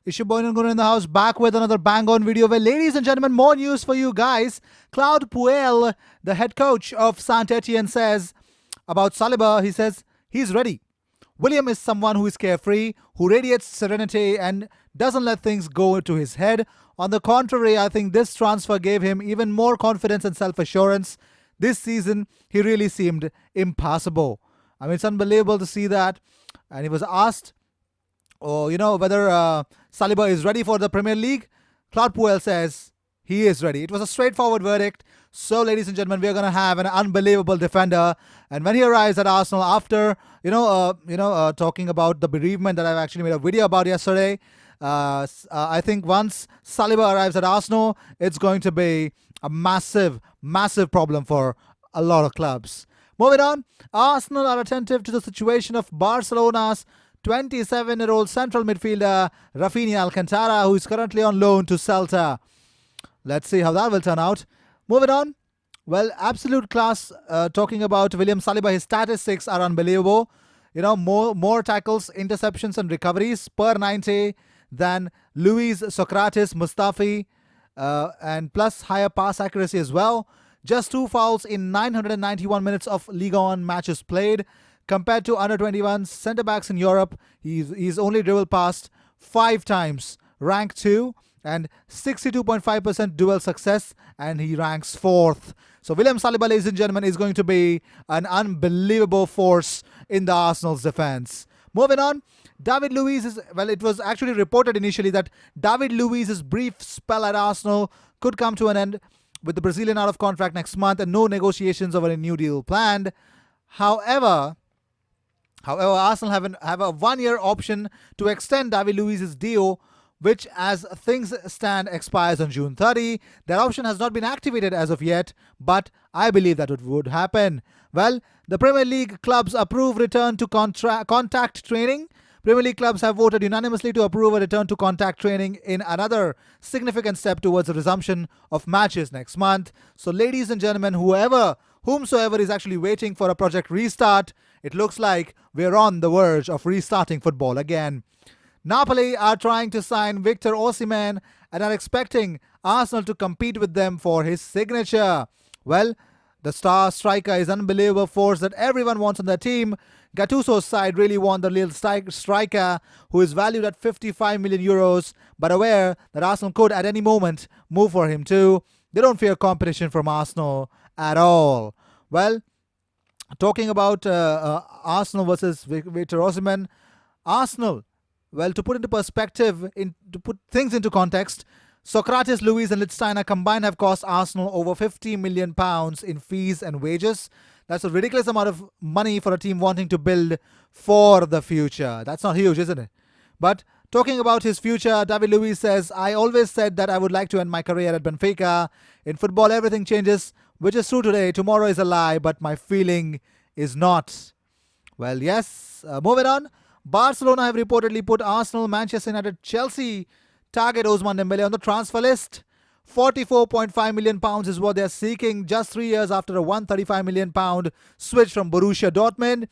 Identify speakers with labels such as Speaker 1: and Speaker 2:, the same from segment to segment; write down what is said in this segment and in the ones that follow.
Speaker 1: Ishiboyun in the house, back with another bang on video where, ladies and gentlemen, more news for you guys. Claude Puel, the head coach of Saint Etienne, says about Saliba, he says he's ready. William is someone who is carefree, who radiates serenity and doesn't let things go to his head. On the contrary, I think this transfer gave him even more confidence and self-assurance. This season, he really seemed impassable. I mean, it's unbelievable to see that. And he was asked, whether Saliba is ready for the Premier League. Claude Puel says he is ready. It was a straightforward verdict. So, ladies and gentlemen, we are going to have an unbelievable defender. And when he arrives at Arsenal after, talking about the bereavement that I've actually made a video about yesterday, I think once Saliba arrives at Arsenal, it's going to be a massive, massive problem for a lot of clubs. Moving on, Arsenal are attentive to the situation of Barcelona's 27-year-old central midfielder Rafinha Alcantara, who is currently on loan to Celta. Let's see how that will turn out. Moving on, well, absolute class. Talking about William Saliba, his statistics are unbelievable. More tackles, interceptions and recoveries per 90 than Luiz, Socrates, Mustafi, and plus higher pass accuracy as well. Just 2 fouls in 991 minutes of Ligue 1 matches played. Compared to under 21 centre backs in Europe, he's only dribbled past 5 times, rank 2, and 62.5% duel success, and he ranks 4th. So William Saliba, ladies and gentlemen, is going to be an unbelievable force in the Arsenal's defense. Moving on, David Luiz it was actually reported initially that David Luiz's brief spell at Arsenal could come to an end with the Brazilian out of contract next month and no negotiations over a new deal planned. However, Arsenal have a 1-year option to extend David Luiz's deal, which, as things stand, expires on June 30. That option has not been activated as of yet, but I believe that it would happen. Well, the Premier League clubs approve return to contact training. Premier League clubs have voted unanimously to approve a return to contact training in another significant step towards the resumption of matches next month. So, ladies and gentlemen, whomsoever is actually waiting for a project restart, it looks like we're on the verge of restarting football again. Napoli are trying to sign Victor Osimhen and are expecting Arsenal to compete with them for his signature. Well, the star striker is an unbelievable force that everyone wants on their team. Gattuso's side really want the little striker who is valued at 55 million euros, but aware that Arsenal could at any moment move for him too. They don't fear competition from Arsenal at all. Well, talking about Arsenal versus Victor Osimhen, Arsenal, well, to put into perspective, to put things into context, Socrates, Luiz and Lichtsteiner combined have cost Arsenal over £50 million in fees and wages. That's a ridiculous amount of money for a team wanting to build for the future. That's not huge, isn't it? But talking about his future, David Luiz says, I always said that I would like to end my career at Benfica. In football, everything changes, which is true today. Tomorrow is a lie, but my feeling is not. Well, yes. Moving on. Barcelona have reportedly put Arsenal, Manchester United, Chelsea target Ousmane Dembele on the transfer list. £44.5 million is what they're seeking just 3 years after a £135 million switch from Borussia Dortmund.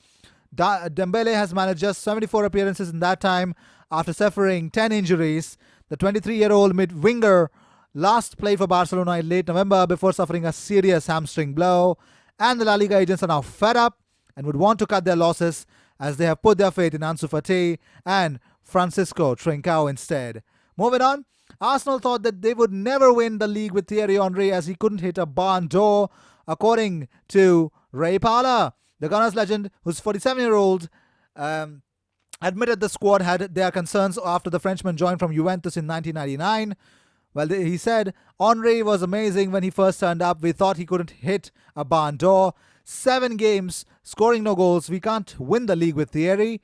Speaker 1: Dembele has managed just 74 appearances in that time after suffering 10 injuries. The 23-year-old mid-winger last played for Barcelona in late November before suffering a serious hamstring blow. And the La Liga agents are now fed up and would want to cut their losses as they have put their faith in Ansu Fati and Francisco Trincao instead. Moving on, Arsenal thought that they would never win the league with Thierry Henry as he couldn't hit a barn door, according to Ray Parlour. The Gunners legend, who's 47-year-old, admitted the squad had their concerns after the Frenchman joined from Juventus in 1999. Well, he said, Henry was amazing when he first turned up. We thought he couldn't hit a barn door. 7 games, scoring no goals. We can't win the league with Thierry.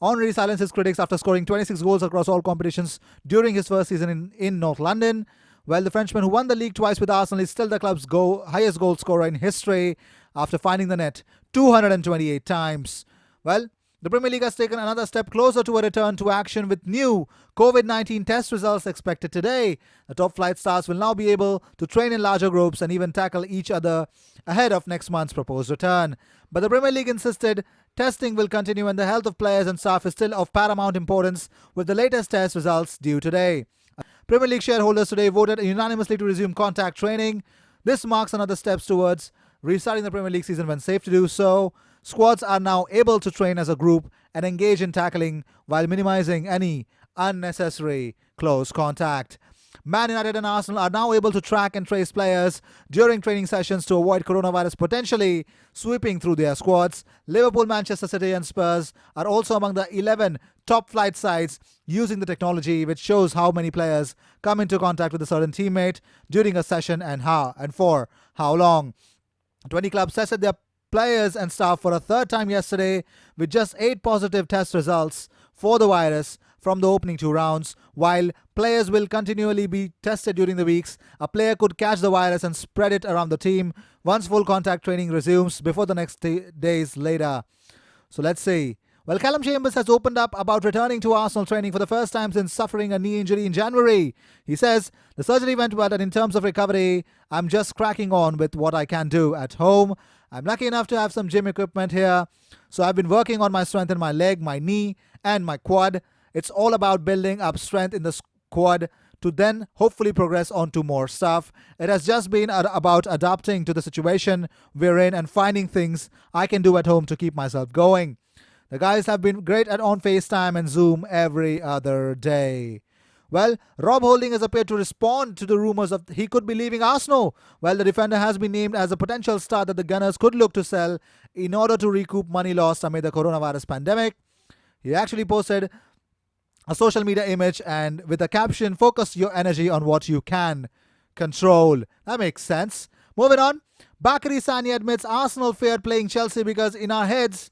Speaker 1: Henry silenced his critics after scoring 26 goals across all competitions during his first season in North London. Well, the Frenchman, who won the league twice with Arsenal, is still the club's highest goal scorer in history after finding the net 228 times. Well, The Premier League has taken another step closer to a return to action with new COVID-19 test results expected today. The top flight stars will now be able to train in larger groups and even tackle each other ahead of next month's proposed return. But the Premier League insisted testing will continue and the health of players and staff is still of paramount importance, with the latest test results due today. Premier League shareholders today voted unanimously to resume contact training. This marks another step towards restarting the Premier League season when safe to do so. Squads are now able to train as a group and engage in tackling while minimizing any unnecessary close contact. Man United and Arsenal are now able to track and trace players during training sessions to avoid coronavirus potentially sweeping through their squads. Liverpool, Manchester City and Spurs are also among the 11 top flight sides using the technology, which shows how many players come into contact with a certain teammate during a session and for how long. 20 clubs tested their players and staff for a third time yesterday with just 8 positive test results for the virus from the opening 2 rounds. While players will continually be tested during the weeks, a player could catch the virus and spread it around the team once full contact training resumes before the next days later. So let's see. Well, Callum Chambers has opened up about returning to Arsenal training for the first time since suffering a knee injury in January. He says, the surgery went well and in terms of recovery, I'm just cracking on with what I can do at home. I'm lucky enough to have some gym equipment here. So I've been working on my strength in my leg, my knee and my quad. It's all about building up strength in the quad to then hopefully progress on to more stuff. It has just been about adapting to the situation we're in and finding things I can do at home to keep myself going. The guys have been great on FaceTime and Zoom every other day. Well, Rob Holding has appeared to respond to the rumours of he could be leaving Arsenal. Well, the defender has been named as a potential star that the Gunners could look to sell in order to recoup money lost amid the coronavirus pandemic. He actually posted a social media image and with the caption, focus your energy on what you can control. That makes sense. Moving on, Bakary Sani admits Arsenal feared playing Chelsea because in our heads,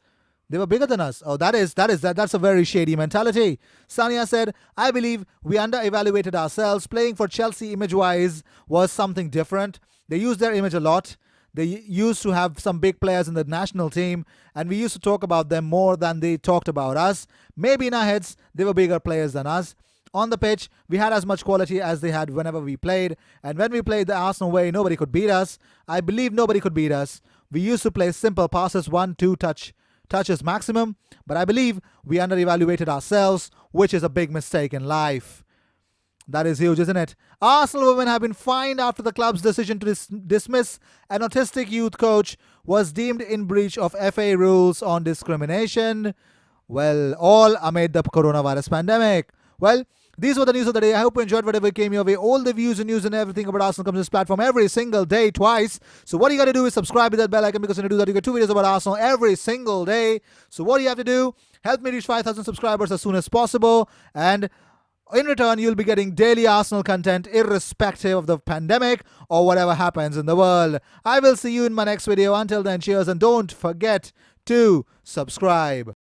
Speaker 1: they were bigger than us. Oh, that's a very shady mentality. Sania said, I believe we under-evaluated ourselves. Playing for Chelsea image-wise was something different. They used their image a lot. They used to have some big players in the national team, and we used to talk about them more than they talked about us. Maybe in our heads, they were bigger players than us. On the pitch, we had as much quality as they had whenever we played. And when we played the Arsenal way, nobody could beat us. I believe nobody could beat us. We used to play simple passes, 1-2 touches maximum, but I believe we under-evaluated ourselves, which is a big mistake in life. That is huge, isn't it? Arsenal women have been fined after the club's decision to dismiss an autistic youth coach was deemed in breach of FA rules on discrimination. Well, all amid the coronavirus pandemic. Well, these were the news of the day. I hope you enjoyed whatever came your way. All the views and news and everything about Arsenal comes to this platform every single day, twice. So what you got to do is subscribe to that bell icon, because when you do that, you get 2 videos about Arsenal every single day. So what do you have to do? Help me reach 5,000 subscribers as soon as possible. And in return, you'll be getting daily Arsenal content irrespective of the pandemic or whatever happens in the world. I will see you in my next video. Until then, cheers and don't forget to subscribe.